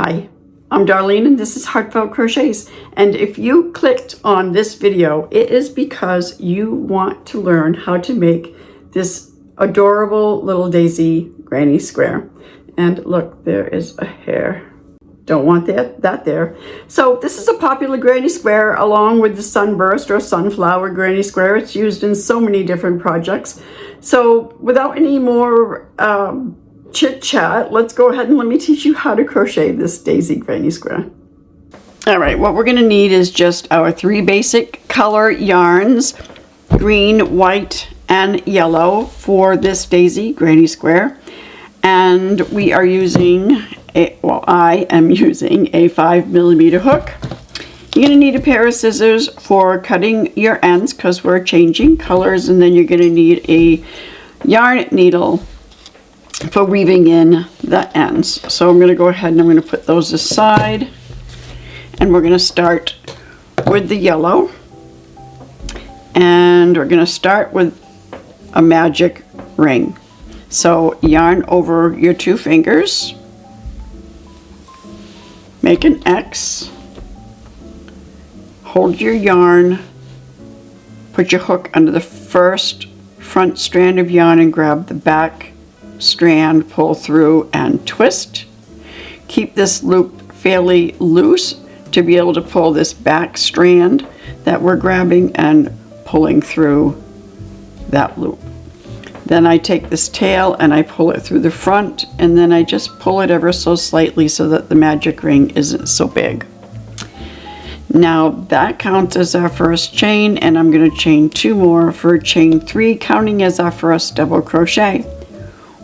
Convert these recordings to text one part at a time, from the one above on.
Hi, I'm Darlene and this is Heartfelt Crochets. And if you clicked on this video, it is because you want to learn how to make this adorable little daisy granny square. And look, there is a hair. Don't want that there. So this is a popular granny square along with the sunburst or sunflower granny square. It's used in so many different projects. So without any more chit chat, let's go ahead and let me teach you how to crochet this daisy granny square. All right, what we're going to need is just our 3 basic color yarns, green, white, and yellow for this daisy granny square. And we are using I am using a 5mm hook. You're going to need a pair of scissors for cutting your ends because we're changing colors, and then you're going to need a yarn needle for weaving in the ends. So I'm going to go ahead and I'm going to put those aside, and we're going to start with the yellow, and we're going to start with a magic ring. So yarn over your 2 fingers, make an X, hold your yarn, put your hook under the first front strand of yarn and grab the back strand, pull through and twist. Keep this loop fairly loose to be able to pull this back strand that we're grabbing and pulling through that loop. Then I take this tail and I pull it through the front, and then I just pull it ever so slightly so that the magic ring isn't so big. Now that counts as our first chain, and I'm going to chain 2 more for chain 3, counting as our first double crochet.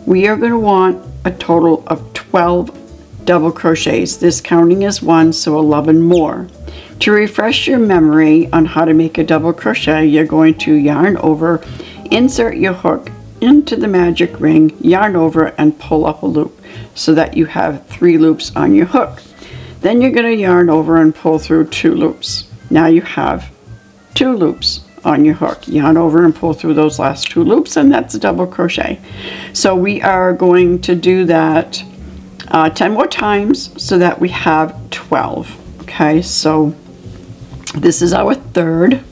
We are going to want a total of 12 double crochets. This counting as 1, so 11 more. To refresh your memory on how to make a double crochet, you're going to yarn over, insert your hook into the magic ring, yarn over, and pull up a loop so that you have 3 loops on your hook. Then you're going to yarn over and pull through 2 loops. Now you have 2 loops on your hook. Yarn over and pull through those last 2 loops, and that's a double crochet. So we are going to do that 10 more times so that we have 12. Okay, so this is our 3rd.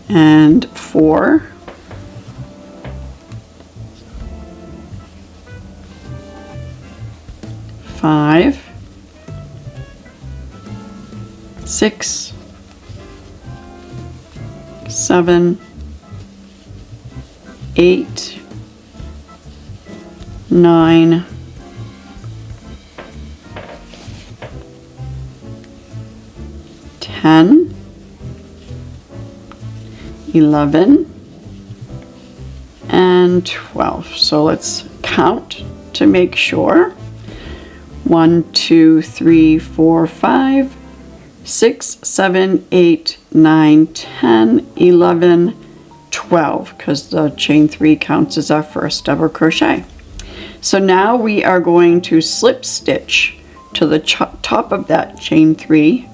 And 4, 5, 6, 7, 8, 9, 10, 11, and 12. So let's count to make sure. 1, 2, 3, 4, 5, 6, 7, 8, 9, 10, 11, 12, because the chain 3 counts as our first double crochet. So now we are going to slip stitch to the top of that chain 3,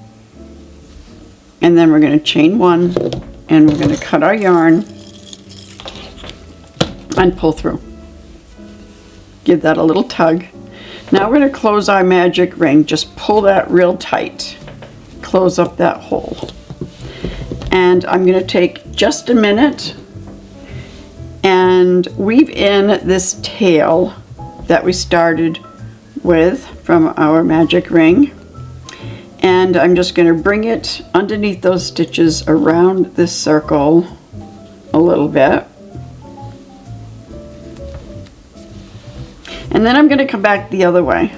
and then we're going to chain 1, and we're going to cut our yarn and pull through. Give that a little tug. Now we're going to close our magic ring. Just pull that real tight. Close up that hole. And I'm going to take just a minute and weave in this tail that we started with from our magic ring. And I'm just going to bring it underneath those stitches around this circle a little bit. And then I'm going to come back the other way.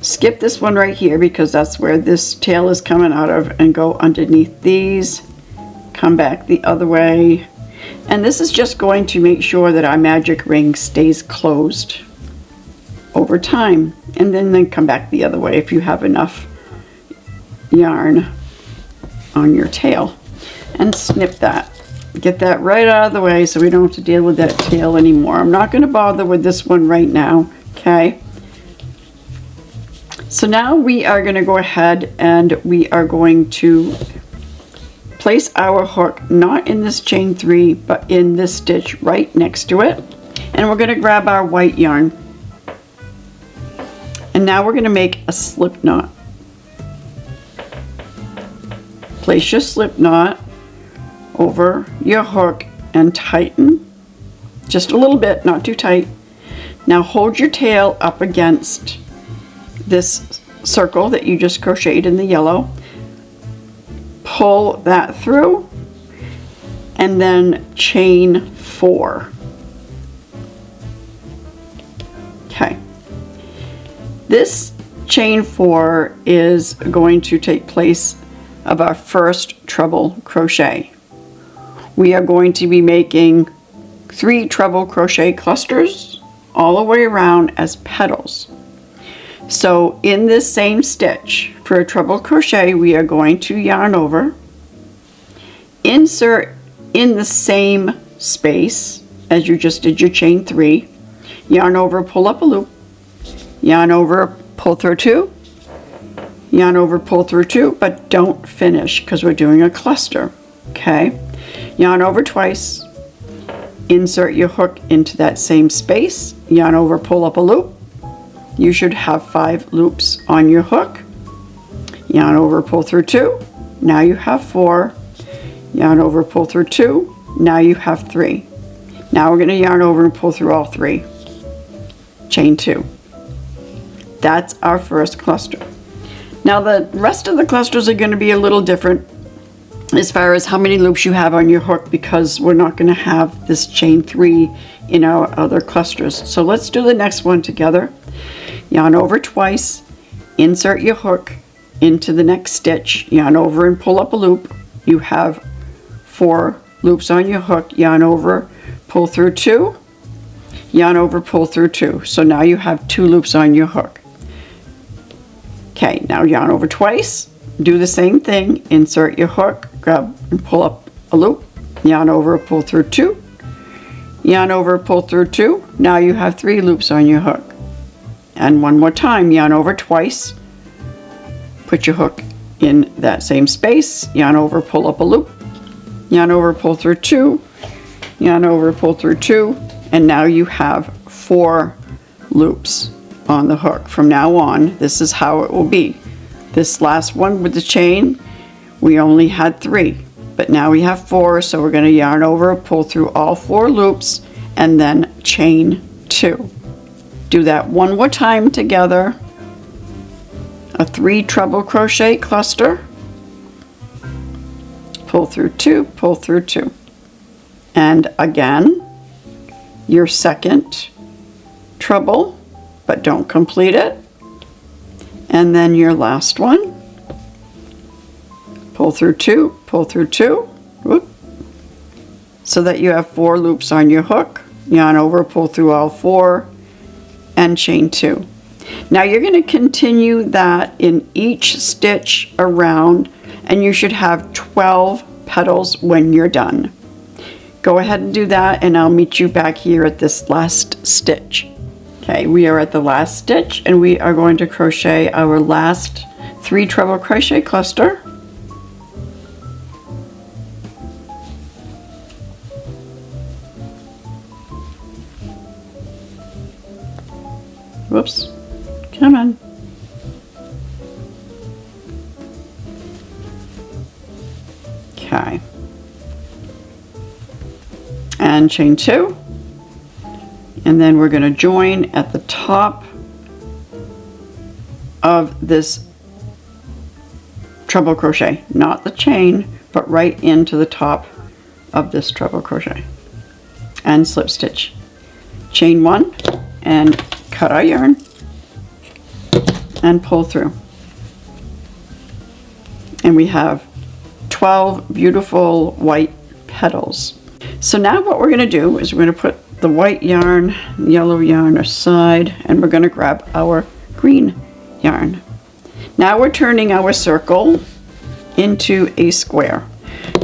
Skip this one right here because that's where this tail is coming out of, and go underneath these. Come back the other way. And this is just going to make sure that our magic ring stays closed over time, and then come back the other way if you have enough yarn on your tail, and snip that. Get that right out of the way so we don't have to deal with that tail anymore. I'm not going to bother with this one right now, okay? So now we are going to go ahead and we are going to place our hook not in this chain 3 but in this stitch right next to it, And we're going to grab our white yarn. And now we're going to make a slip knot. Place your slip knot over your hook and tighten just a little bit, not too tight. Now hold your tail up against this circle that you just crocheted in the yellow. Pull that through and then chain 4. Okay. This chain 4 is going to take place of our first treble crochet. We are going to be making 3 treble crochet clusters all the way around as petals. So in this same stitch for a treble crochet, we are going to yarn over, insert in the same space as you just did your chain 3, yarn over, pull up a loop, yarn over, pull through 2, yarn over, pull through 2, but don't finish because we're doing a cluster. Okay, yarn over twice, insert your hook into that same space, yarn over, pull up a loop. You should have 5 loops on your hook. Yarn over, pull through 2. Now you have 4. Yarn over, pull through 2. Now you have 3. Now we're going to yarn over and pull through all 3. Chain 2. That's our first cluster. Now the rest of the clusters are going to be a little different as far as how many loops you have on your hook, because we're not going to have this chain 3 in our other clusters. So let's do the next one together. Yarn over twice, insert your hook into the next stitch, yarn over and pull up a loop. You have 4 loops on your hook, yarn over, pull through 2, yarn over, pull through 2. So now you have 2 loops on your hook. Okay, now yarn over twice, do the same thing, insert your hook, grab and pull up a loop, yarn over, pull through 2, yarn over, pull through 2. Now you have 3 loops on your hook. And one more time, yarn over twice, put your hook in that same space, yarn over, pull up a loop, yarn over, pull through 2, yarn over, pull through 2, and now you have 4 loops on the hook. From now on, this is how it will be. This last one with the chain, we only had 3, but now we have 4, so we're going to yarn over, pull through all 4 loops, and then chain 2. Do that one more time together. A 3 treble crochet cluster, pull through 2, pull through 2, and again your second treble, but don't complete it, and then your last one, pull through 2, pull through 2, whoop, so that you have 4 loops on your hook, yarn over, pull through all 4, and chain 2. Now you're going to continue that in each stitch around, and you should have 12 petals when you're done. Go ahead and do that, and I'll meet you back here at this last stitch. Okay, we are at the last stitch, and we are going to crochet our last 3 treble crochet cluster. Whoops, come on. Okay. And chain 2. And then we're going to join at the top of this treble crochet, not the chain, but right into the top of this treble crochet, and slip stitch. Chain 1 and cut our yarn and pull through. And we have 12 beautiful white petals. So now what we're going to do is we're going to put the white yarn, yellow yarn aside, and we're going to grab our green yarn. Now we're turning our circle into a square.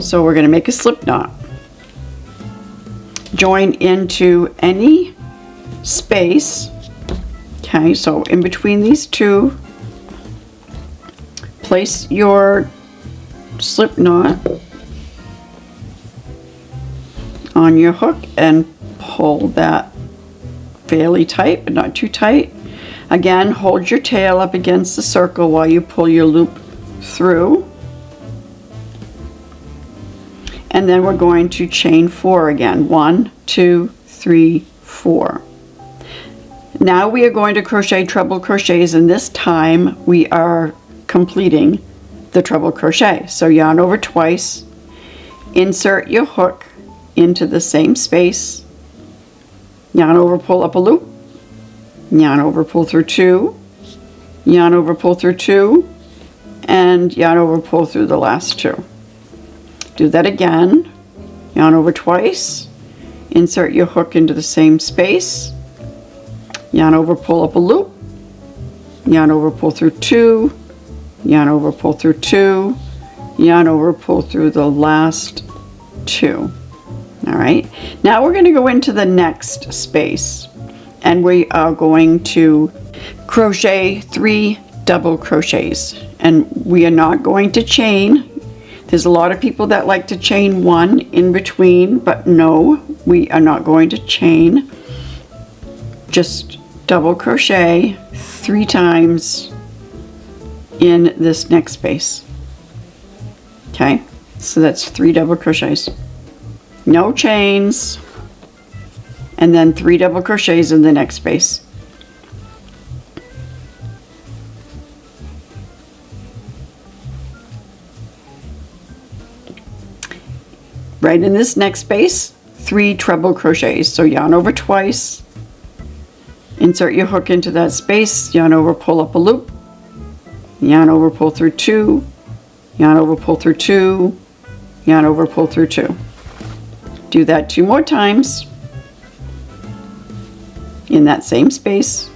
So we're going to make a slip knot. Join into any space. Okay, so in between these two, place your slip knot on your hook and pull that fairly tight, but not too tight. Again, hold your tail up against the circle while you pull your loop through. And then we're going to chain 4 again. 1, 2, 3, 4. Now we are going to crochet treble crochets, and this time we are completing the treble crochet. So yarn over twice, insert your hook into the same space, yarn over, pull up a loop, yarn over, pull through 2, yarn over, pull through 2, and yarn over, pull through the last 2. Do that again, yarn over twice, insert your hook into the same space, yarn over, pull up a loop, yarn over, pull through 2, yarn over, pull through 2, yarn over, pull through the last 2. All right, now we're going to go into the next space, and we are going to crochet 3 double crochets, and we are not going to chain. There's a lot of people that like to chain 1 in between, but no, we are not going to chain. Just double crochet 3 times in this next space. Okay, so that's 3 double crochets. No chains, and then 3 double crochets in the next space. Right in this next space, 3 treble crochets. So yarn over twice, insert your hook into that space, yarn over, pull up a loop, yarn over, pull through 2, yarn over, pull through 2, yarn over, pull through 2. Do that 2 more times in that same space.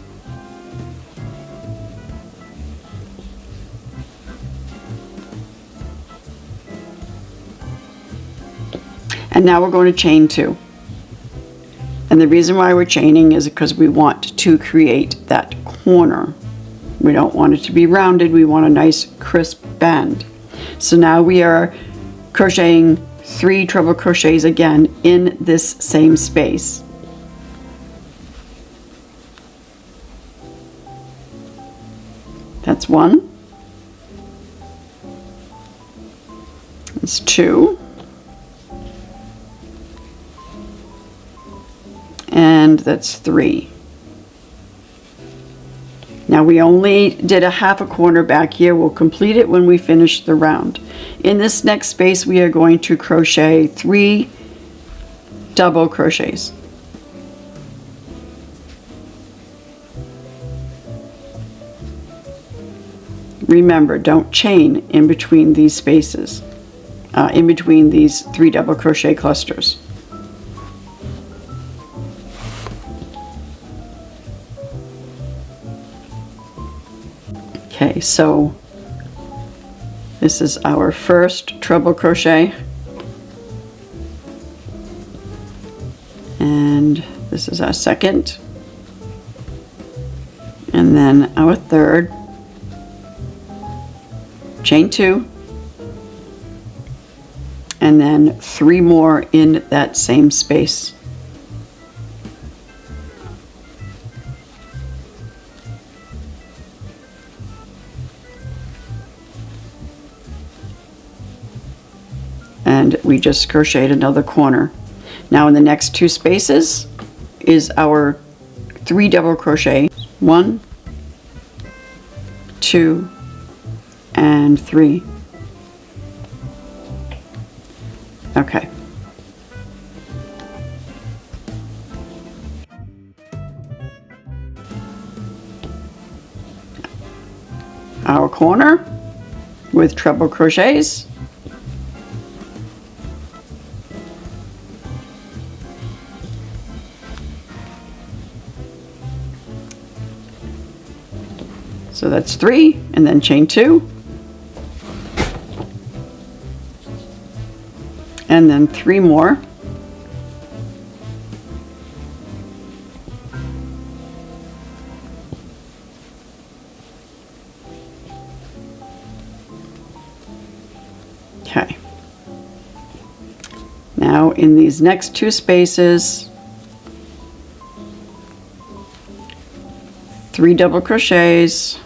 And now we're going to chain 2. And the reason why we're chaining is because we want to create that corner. We don't want it to be rounded, we want a nice crisp bend. So now we are crocheting 3 treble crochets again in this same space. That's 1. That's 2. And that's 3. Now we only did a half a corner back here. We'll complete it when we finish the round. In this next space, we are going to crochet 3 double crochets. Remember, don't chain in between these spaces, in between these 3 double crochet clusters. Okay, so this is our first treble crochet, and this is our second, and then our third. Chain 2, and then 3 more in that same space. And we just crocheted another corner. Now in the next 2 spaces is our 3 double crochet. 1, 2, and 3. Okay. Our corner with treble crochets. So that's 3, and then chain 2. And then 3 more. Okay. Now in these next 2 spaces, 3 double crochets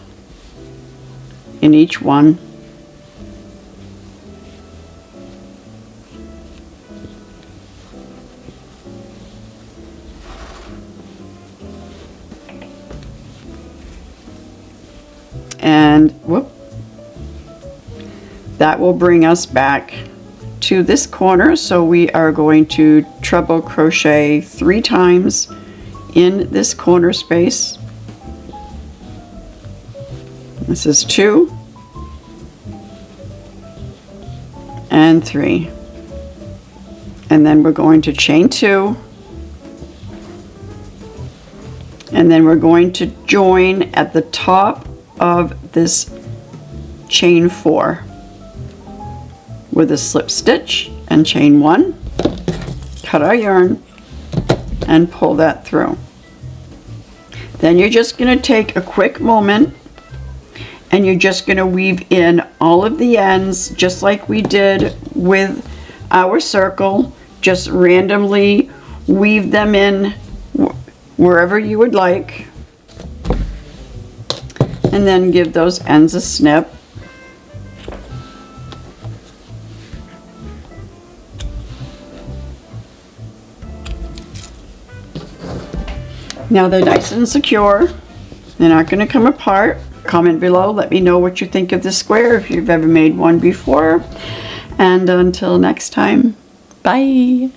in each one. And whoop, that will bring us back to this corner. So we are going to treble crochet 3 times in this corner space. This is 2 and 3, and then we're going to chain 2, and then we're going to join at the top of this chain 4 with a slip stitch and chain 1, cut our yarn and pull that through. Then you're just going to take a quick moment and you're just going to weave in all of the ends just like we did with our circle. Just randomly weave them in wherever you would like, and then give those ends a snip. Now they're nice and secure. They're not going to come apart. Comment below, let me know what you think of this square, if you've ever made one before. And until next time, bye!